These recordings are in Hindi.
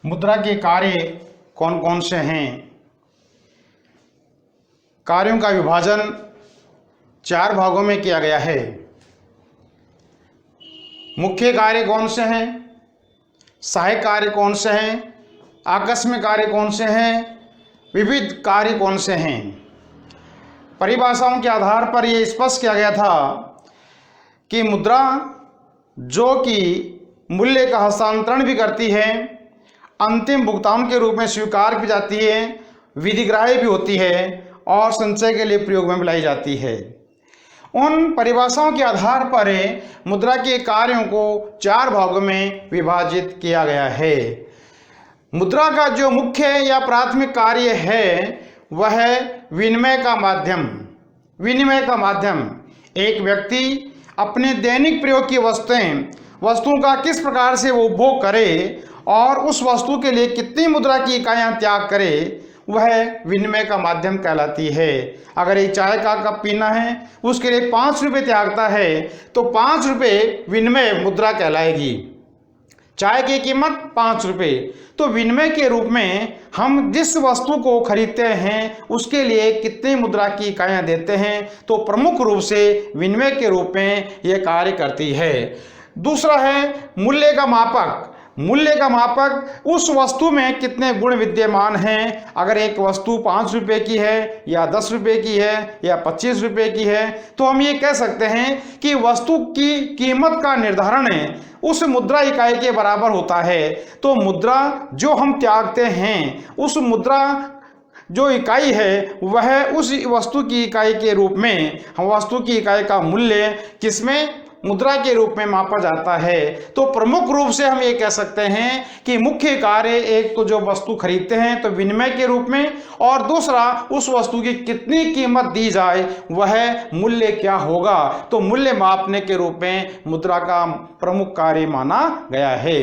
मुद्रा के कार्य कौन कौन से हैं? कार्यों का विभाजन 4 भागों में किया गया है। मुख्य कार्य कौन से हैं, सहायक कार्य कौन से हैं, आकस्मिक कार्य कौन से हैं, विविध कार्य कौन से हैं। परिभाषाओं के आधार पर यह स्पष्ट किया गया था कि मुद्रा जो कि मूल्य का हस्तांतरण भी करती है, अंतिम भुगतान के रूप में स्वीकार की जाती है, विधिग्राह्य भी होती है और संचय के लिए प्रयोग में लाई जाती है। उन परिभाषाओं के आधार पर मुद्रा के कार्यों को 4 भागों में विभाजित किया गया है। मुद्रा का जो मुख्य या प्राथमिक कार्य है वह है विनिमय का माध्यम। विनिमय का माध्यम, एक व्यक्ति अपने दैनिक प्रयोग की वस्तुओं का किस प्रकार से वो उपभोग करे और उस वस्तु के लिए कितनी मुद्रा की इकाइयाँ त्याग करे, वह विनिमय का माध्यम कहलाती है। अगर एक चाय का कप पीना है, उसके लिए 5 रुपये त्यागता है तो 5 रुपये विनिमय मुद्रा कहलाएगी। चाय की कीमत 5 रुपये, तो विनिमय के रूप में हम जिस वस्तु को खरीदते हैं उसके लिए कितनी मुद्रा की इकाइयाँ देते हैं, तो प्रमुख रूप से विनिमय के रूप में यह कार्य करती है। दूसरा है मूल्य का मापक। मूल्य का मापक उस वस्तु में कितने गुण विद्यमान हैं। अगर एक वस्तु 5 रुपये की है या 10 रुपये की है या 25 रुपये की है, तो हम ये कह सकते हैं कि वस्तु की कीमत का निर्धारण उस मुद्रा इकाई के बराबर होता है। तो मुद्रा जो हम त्यागते हैं, उस मुद्रा जो इकाई है वह उस वस्तु की इकाई के रूप में, हम वस्तु की इकाई का मूल्य किसमें, मुद्रा के रूप में मापा जाता है। तो प्रमुख रूप से हम ये कह सकते हैं कि मुख्य कार्य एक तो जो वस्तु खरीदते हैं तो विनिमय के रूप में, और दूसरा उस वस्तु की कितनी कीमत दी जाए वह मूल्य क्या होगा, तो मूल्य मापने के रूप में मुद्रा का प्रमुख कार्य माना गया है।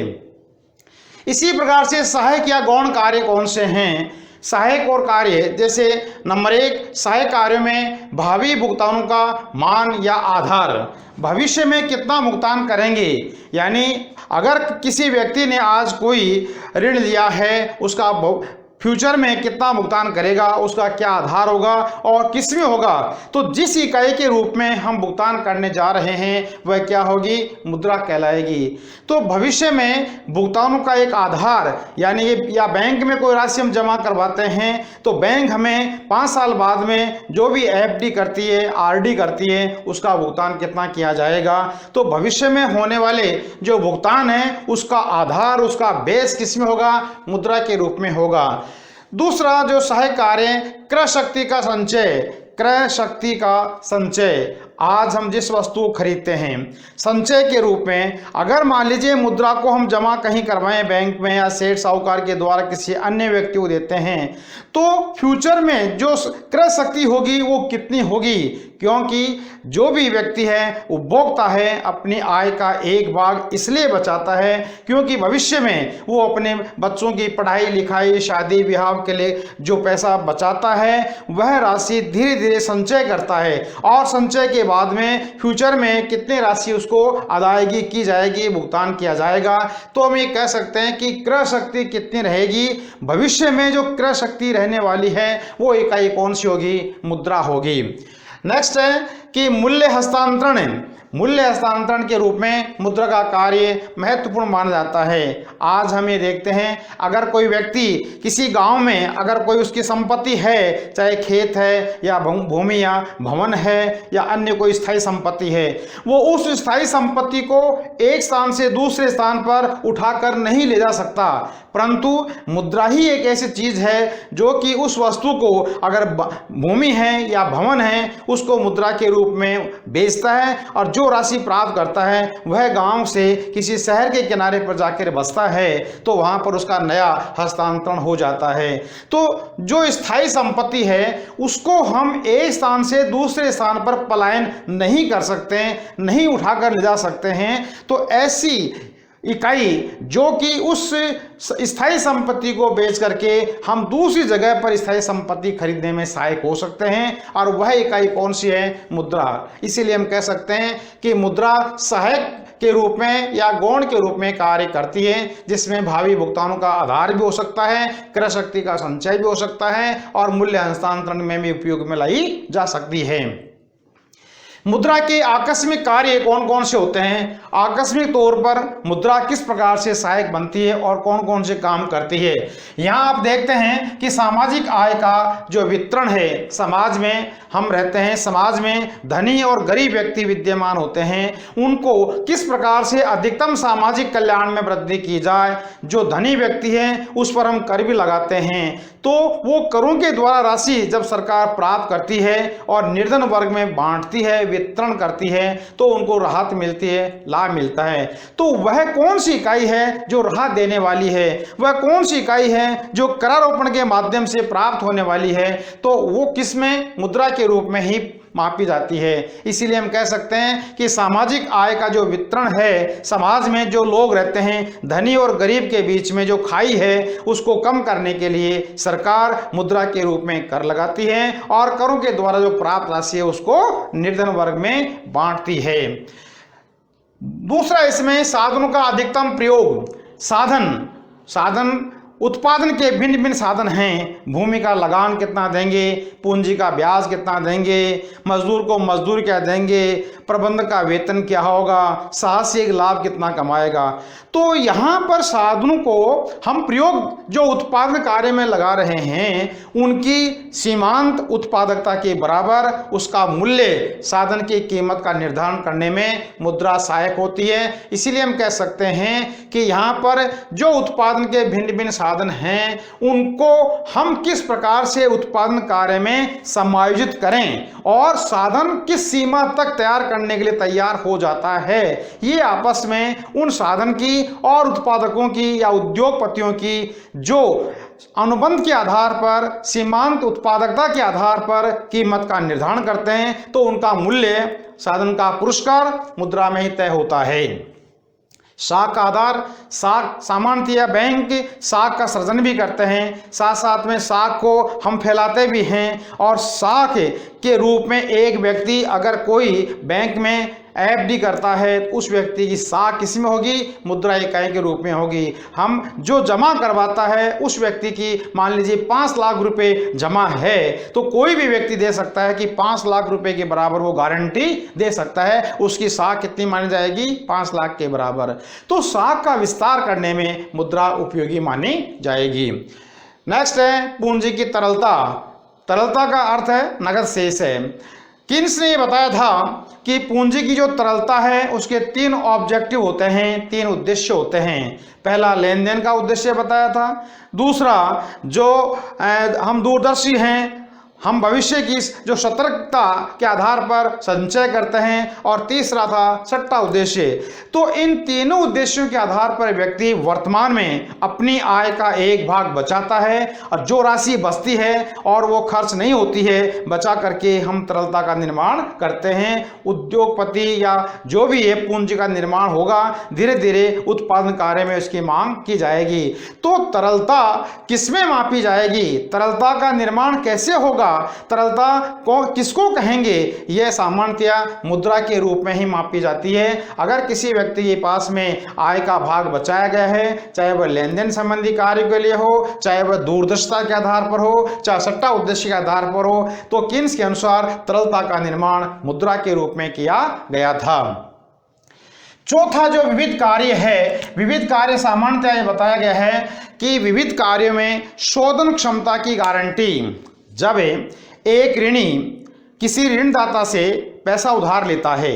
इसी प्रकार से सहायक या गौण कार्य कौन से हैं? सहायक और कार्य, जैसे नंबर 1, सहायक कार्यों में भावी भुगतानों का मान या आधार, भविष्य में कितना भुगतान करेंगे। यानी अगर किसी व्यक्ति ने आज कोई ऋण लिया है, उसका फ्यूचर में कितना भुगतान करेगा, उसका क्या आधार होगा और किस में होगा, तो जिस इकाई के रूप में हम भुगतान करने जा रहे हैं वह क्या होगी, मुद्रा कहलाएगी। तो भविष्य में भुगतानों का एक आधार, यानी या बैंक में कोई राशि हम जमा करवाते हैं तो बैंक हमें 5 साल बाद में जो भी एफडी करती है, आरडी करती है, उसका भुगतान कितना किया जाएगा। तो भविष्य में होने वाले जो भुगतान है उसका आधार, उसका बेस किस में होगा, मुद्रा के रूप में होगा। दूसरा जो सहायक कार्य, क्रय शक्ति का संचय। क्रय शक्ति का संचय, आज हम जिस वस्तु को खरीदते हैं, संचय के रूप में अगर मान लीजिए मुद्रा को हम जमा कहीं करवाएं बैंक में या सेठ साहूकार के द्वारा किसी अन्य व्यक्ति को देते हैं, तो फ्यूचर में जो क्रय शक्ति होगी वो कितनी होगी, क्योंकि जो भी व्यक्ति है उपभोक्ता है, अपनी आय का एक भाग इसलिए बचाता है क्योंकि भविष्य में वो अपने बच्चों की पढ़ाई लिखाई, शादी ब्याह के लिए जो पैसा बचाता है वह राशि धीरे धीरे संचय करता है, और संचय के बाद में फ्यूचर में कितनी राशि उसको अदायगी की जाएगी, भुगतान किया जाएगा। तो हम ये कह सकते हैं कि क्रय शक्ति कितनी रहेगी, भविष्य में जो क्रय शक्ति रहने वाली है वो इकाई कौन सी होगी, मुद्रा होगी। नेक्स्ट है कि मूल्य हस्तांतरण। मूल्य हस्तांतरण के रूप में मुद्रा का कार्य महत्वपूर्ण माना जाता है। आज हम ये देखते हैं, अगर कोई व्यक्ति किसी गांव में अगर कोई उसकी संपत्ति है, चाहे खेत है या भूमि या भवन है या अन्य कोई स्थायी संपत्ति है, वो उस स्थायी संपत्ति को एक स्थान से दूसरे स्थान पर उठाकर नहीं ले जा सकता, परंतु मुद्रा ही एक ऐसी चीज है जो कि उस वस्तु को, अगर भूमि है या भवन है, उसको मुद्रा के रूप में बेचता है और जो राशि प्राप्त करता है वह गांव से किसी शहर के किनारे पर जाकर बसता है, तो वहां पर उसका नया हस्तांतरण हो जाता है। तो जो स्थायी संपत्ति है उसको हम एक स्थान से दूसरे स्थान पर पलायन नहीं कर सकते, नहीं उठाकर ले जा सकते हैं। तो ऐसी इकाई जो कि उस स्थायी संपत्ति को बेच करके हम दूसरी जगह पर स्थायी संपत्ति खरीदने में सहायक हो सकते हैं, और वह इकाई कौन सी है? मुद्रा। इसीलिए हम कह सकते हैं कि मुद्रा सहायक के रूप में या गौण के रूप में कार्य करती है, जिसमें भावी भुगतानों का आधार भी हो सकता है, क्रय शक्ति का संचय भी हो सकता है और मूल्य हस्तांतरण में भी उपयोग में लाई जा सकती है। मुद्रा के आकस्मिक कार्य कौन कौन से होते हैं? आकस्मिक तौर पर मुद्रा किस प्रकार से सहायक बनती है और कौन कौन से काम करती है? यहाँ आप देखते हैं कि सामाजिक आय का जो वितरण है, समाज में हम रहते हैं, समाज में धनी और गरीब व्यक्ति विद्यमान होते हैं, उनको किस प्रकार से अधिकतम सामाजिक कल्याण में वृद्धि की जाए। जो धनी व्यक्ति है उस पर हम कर भी लगाते हैं, तो वो करों के द्वारा राशि जब सरकार प्राप्त करती है और निर्धन वर्ग में बांटती है, वितरण करती है, तो उनको राहत मिलती है, लाभ मिलता है। तो वह कौन सी इकाई है जो राहत देने वाली है? वह कौन सी इकाई है जो करारोपण के माध्यम से प्राप्त होने वाली है? तो वो किसमें? मुद्रा के रूप में ही मापी जाती है। इसीलिए हम कह सकते हैं कि सामाजिक आय का जो वितरण है, समाज में जो लोग रहते हैं, धनी और गरीब के बीच में जो खाई है, उसको कम करने के लिए सरकार मुद्रा के रूप में कर लगाती है और करों के द्वारा जो प्राप्त राशि है उसको निर्धन वर्ग में बांटती है। दूसरा, इसमें साधनों का अधिकतम प्रयोग। साधन उत्पादन के भिन्न भिन्न साधन हैं। भूमि का लगान कितना देंगे, पूंजी का ब्याज कितना देंगे, मजदूर को मजदूर क्या देंगे, प्रबंधक का वेतन क्या होगा, साहसिक लाभ कितना कमाएगा। तो यहाँ पर साधनों को हम प्रयोग जो उत्पादन कार्य में लगा रहे हैं, उनकी सीमांत उत्पादकता के बराबर उसका मूल्य, साधन की कीमत का निर्धारण करने में मुद्रा सहायक होती है। इसीलिए हम कह सकते हैं कि यहाँ पर जो उत्पादन के भिन्न भिन्न साधन हैं, उनको हम किस प्रकार से उत्पादन कार्य में समायोजित करें और साधन किस सीमा तक तैयार करने के लिए तैयार हो जाता है, ये आपस में उन साधन की और उत्पादकों की या उद्योगपतियों की जो अनुबंध के आधार पर, सीमांत उत्पादकता के आधार पर कीमत का निर्धारण करते हैं, तो उनका मूल्य, साधन का पुरस्कार मुद्रा में ही तय होता है। साख का आधार, साख सामान्यतः बैंक साख का सृजन भी करते हैं, साथ साथ में साख को हम फैलाते भी हैं। और साख के रूप में एक व्यक्ति अगर कोई बैंक में एफडी करता है, उस व्यक्ति की साख किस में होगी? मुद्रा इकाई के रूप में होगी। हम जो जमा करवाता है उस व्यक्ति की, मान लीजिए 5 लाख रुपए जमा है, तो कोई भी व्यक्ति दे सकता है कि 5 लाख रुपए के बराबर वो गारंटी दे सकता है। उसकी साख कितनी मानी जाएगी? 5 लाख के बराबर। तो साख का विस्तार करने में मुद्रा उपयोगी मानी जाएगी। नेक्स्ट है पूंजी की तरलता। तरलता का अर्थ है नगद शेष है। किन्स ने बताया था कि पूंजी की जो तरलता है उसके 3 ऑब्जेक्टिव होते हैं, 3 उद्देश्य होते हैं। पहला लेन देन का उद्देश्य बताया था, दूसरा जो हम दूरदर्शी हैं, हम भविष्य की जो सतर्कता के आधार पर संचय करते हैं, और तीसरा था छठा उद्देश्य। तो इन तीनों उद्देश्यों के आधार पर व्यक्ति वर्तमान में अपनी आय का एक भाग बचाता है, और जो राशि बचती है और वो खर्च नहीं होती है, बचा करके हम तरलता का निर्माण करते हैं। उद्योगपति या जो भी है, पूंजी का निर्माण होगा, धीरे धीरे उत्पादन कार्य में उसकी मांग की जाएगी। तो तरलता किसमें मापी जाएगी? तरलता का निर्माण कैसे होगा? तरलता को किसको कहेंगे? यह सामान्यतः मुद्रा के रूप में ही मापी जाती है। अगर किसी व्यक्ति के पास में आय का भाग बचाया गया है, चाहे वह लेन देन संबंधी कार्य के लिए हो, चाहे वह दूरदर्शिता के आधार पर हो, चाहे सट्टा उद्देश्य के आधार पर हो, तो किन्स के अनुसार तरलता का निर्माण मुद्रा के रूप में किया गया था। चौथा जो विविध कार्य है, विविध कार्य सामान्यतः यह बताया गया है कि विविध कार्यों में शोधन क्षमता की गारंटी। जब एक ऋणी किसी ऋणदाता से पैसा उधार लेता है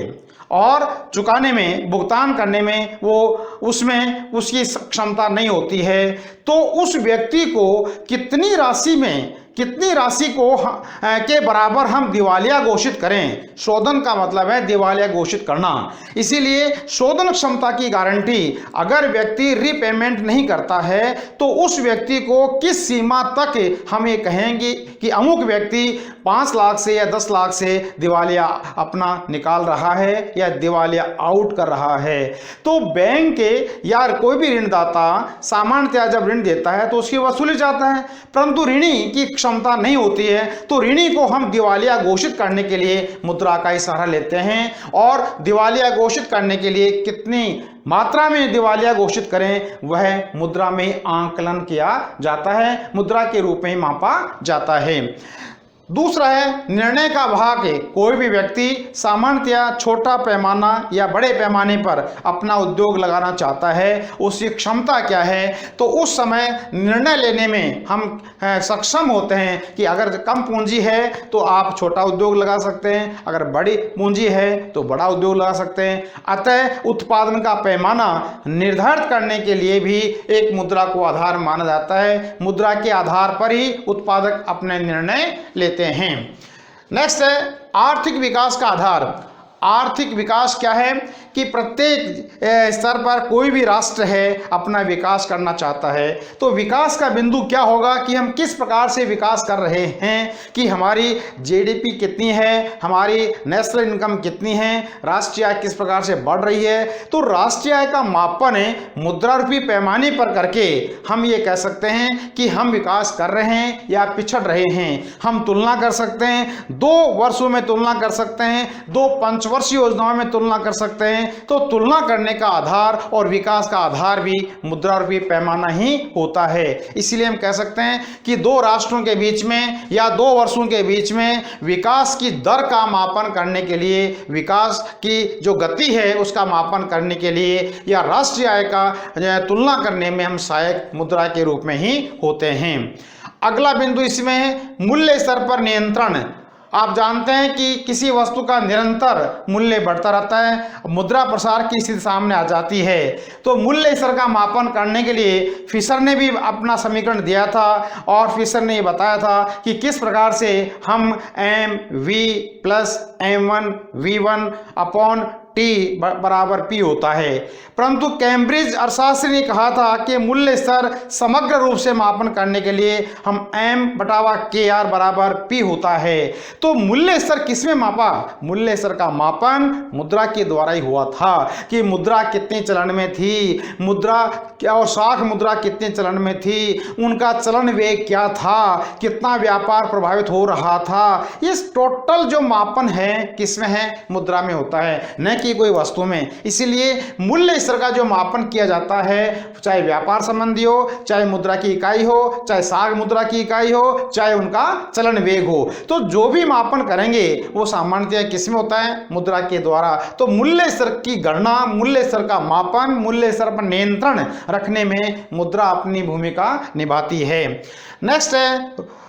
और चुकाने में, भुगतान करने में वो उसमें उसकी क्षमता नहीं होती है, तो उस व्यक्ति को कितनी राशि में कितनी राशि को के बराबर हम दिवालिया घोषित करें। शोधन का मतलब है दिवालिया घोषित करना। इसीलिए शोधन क्षमता की गारंटी, अगर व्यक्ति रीपेमेंट नहीं करता है तो उस व्यक्ति को किस सीमा तक हम ये कहेंगे कि अमुक व्यक्ति 5 लाख से या 10 लाख से दिवालिया अपना निकाल रहा है या दिवालिया आउट कर रहा है। तो बैंक या कोई भी ऋणदाता सामान्यतया जब ऋण देता है तो उसकी वसूली चाहता है, परंतु ऋणी की क्षमता नहीं होती है, तो ऋणी को हम दिवालिया घोषित करने के लिए मुद्रा का ही सहारा लेते हैं। और दिवालिया घोषित करने के लिए कितनी मात्रा में दिवालिया घोषित करें वह मुद्रा में आंकलन किया जाता है, मुद्रा के रूप में मापा जाता है। दूसरा है निर्णय का भाग। कोई भी व्यक्ति सामान्यतया छोटा पैमाना या बड़े पैमाने पर अपना उद्योग लगाना चाहता है, उसकी क्षमता क्या है, तो उस समय निर्णय लेने में हम सक्षम होते हैं कि अगर कम पूंजी है तो आप छोटा उद्योग लगा सकते हैं, अगर बड़ी पूंजी है तो बड़ा उद्योग लगा सकते हैं। अतः उत्पादन का पैमाना निर्धारित करने के लिए भी एक मुद्रा को आधार माना जाता है। मुद्रा के आधार पर ही उत्पादक अपने निर्णय लेते हैं। नेक्स्ट है आर्थिक विकास का आधार। आर्थिक विकास क्या है कि प्रत्येक स्तर पर कोई भी राष्ट्र है अपना विकास करना चाहता है, तो विकास का बिंदु क्या होगा कि हम किस प्रकार से विकास कर रहे हैं, कि हमारी जीडीपी कितनी है, हमारी नेशनल इनकम कितनी है, राष्ट्रीय आय किस प्रकार से बढ़ रही है। तो राष्ट्रीय आय का मापन मुद्रा रूपी पैमाने पर करके हम ये कह सकते हैं कि हम विकास कर रहे हैं या पिछड़ रहे हैं। हम तुलना कर सकते हैं, 2 वर्षों में तुलना कर सकते हैं, 2 पंचवर्षीय योजनाओं में तुलना कर सकते हैं। तो तुलना करने का आधार और विकास का आधार भी मुद्रा रूपी पैमाना ही होता है। इसलिए हम कह सकते हैं कि 2 राष्ट्रों के बीच में या 2 वर्षों के बीच में विकास की दर का मापन करने के लिए, विकास की जो गति है उसका मापन करने के लिए या राष्ट्रीय आय का तुलना करने में हम सहायक मुद्रा के रूप में ही होते हैं। अगला बिंदु इसमें है मूल्य स्तर पर नियंत्रण। आप जानते हैं कि किसी वस्तु का निरंतर मूल्य बढ़ता रहता है, मुद्रा प्रसार की स्थिति सामने आ जाती है। तो मूल्य स्तर का मापन करने के लिए फिशर ने भी अपना समीकरण दिया था और फिशर ने ये बताया था कि किस प्रकार से हम mv + m1v1 अपॉन T बराबर P होता है। परंतु कैम्ब्रिज अर्थशास्त्री ने कहा था कि मूल्य स्तर समग्र रूप से मापन करने के लिए हम M/KR बराबर P होता है। तो मूल्य स्तर किसमें मापा? मूल्य स्तर का मापन मुद्रा के द्वारा ही हुआ था कि मुद्रा कितने चलन में थी, मुद्रा क्या और शाख मुद्रा कितने चलन में थी, उनका चलन वेग क्या था, कितना व्यापार प्रभावित हो रहा था। इस टोटल जो मापन है किसमें है? मुद्रा में होता है, न कि कोई वस्तु में। इसीलिए मूल्य स्तर का जो मापन किया जाता है, चाहे व्यापार संबंधी हो, चाहे मुद्रा की इकाई हो, चाहे साख मुद्रा की इकाई हो, चाहे उनका चलन वेग हो, तो जो भी मापन करेंगे वो सामान्यतः किसमें होता है? मुद्रा के द्वारा। तो मूल्य स्तर की गणना, मूल्य स्तर का मापन, मूल्य स्तर पर नियंत्रण रखने में मुद्रा अपनी भूमिका निभाती है। नेक्स्ट है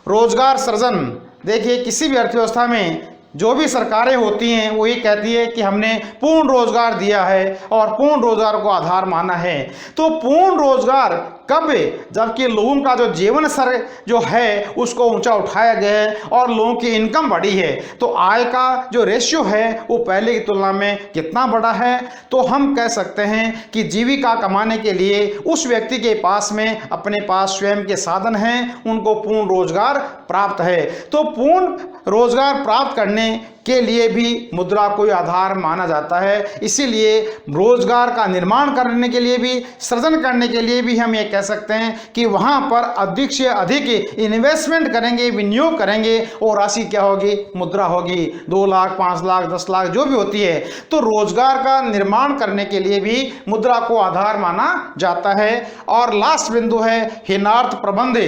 रोजगार सृजन। देखिए किसी भी अर्थव्यवस्था में जो भी सरकारें होती हैं वो ये कहती है कि हमने पूर्ण रोजगार दिया है और पूर्ण रोजगार को आधार माना है। तो पूर्ण रोजगार कब? जबकि लोगों का जो जीवन स्तर जो है उसको ऊंचा उठाया गया है और लोगों की इनकम बढ़ी है, तो आय का जो रेशियो है वो पहले की तुलना में कितना बड़ा है? तो हम कह सकते हैं कि जीविका कमाने के लिए उस व्यक्ति के पास में अपने पास स्वयं के साधन हैं, उनको पूर्ण रोजगार प्राप्त है। तो पूर्ण रोजगार प्राप्त करने के लिए भी मुद्रा को आधार माना जाता है। इसीलिए रोजगार का निर्माण करने के लिए भी, सृजन करने के लिए भी हम ये कह सकते हैं कि वहाँ पर अधिक से अधिक इन्वेस्टमेंट करेंगे, विनियोग करेंगे, और राशि क्या होगी? मुद्रा होगी। 2 लाख, 5 लाख, 10 लाख जो भी होती है। तो रोजगार का निर्माण करने के लिए भी मुद्रा को आधार माना जाता है। और लास्ट बिंदु है हीनार्थ प्रबंध,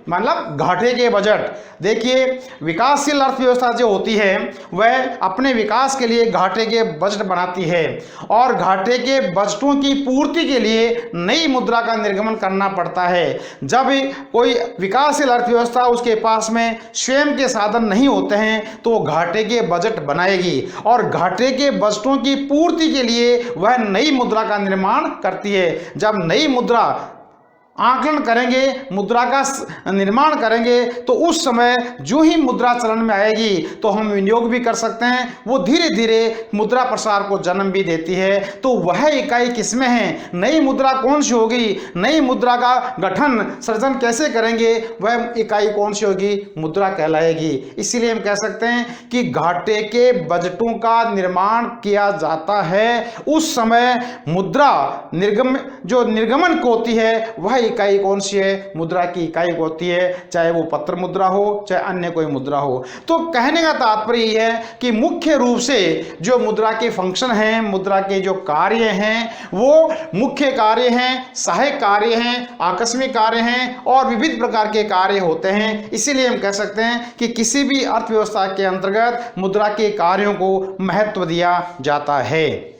मतलब घाटे के बजट। देखिए विकासशील अर्थव्यवस्था जो होती है वह अपने विकास के लिए घाटे के बजट बनाती है और घाटे के बजटों की पूर्ति के लिए नई मुद्रा का निर्गमन करना पड़ता है। जब कोई विकासशील अर्थव्यवस्था उसके पास में स्वयं के साधन नहीं होते हैं तो वो घाटे के बजट बनाएगी और घाटे के बजटों की पूर्ति के लिए वह नई मुद्रा का निर्माण करती है। जब नई मुद्रा आकलन करेंगे, मुद्रा का निर्माण करेंगे, तो उस समय जो ही मुद्रा चलन में आएगी तो हम विनियोग भी कर सकते हैं। वो धीरे धीरे मुद्रा प्रसार को जन्म भी देती है। तो वह इकाई किसमें है, नई मुद्रा कौन सी होगी, नई मुद्रा का गठन सृजन कैसे करेंगे, वह इकाई कौन सी होगी, मुद्रा कहलाएगी। इसीलिए हम कह सकते हैं कि घाटे के बजटों का निर्माण किया जाता है, उस समय मुद्रा निर्गमन को होती है, वह इकाई कौन सी है, मुद्रा की इकाई होती है, चाहे वो पत्र मुद्रा हो चाहे अन्य कोई मुद्रा हो। तो कहने का तात्पर्य यह है कि मुख्य रूप से जो मुद्रा के फंक्शन हैं, मुद्रा के जो कार्य हैं, वो मुख्य कार्य हैं, सहायक कार्य हैं, आकस्मिक कार्य हैं और विविध प्रकार के कार्य होते हैं। इसीलिए हम कह सकते हैं कि किसी भी अर्थव्यवस्था के अंतर्गत मुद्रा के कार्यों को महत्व दिया जाता है।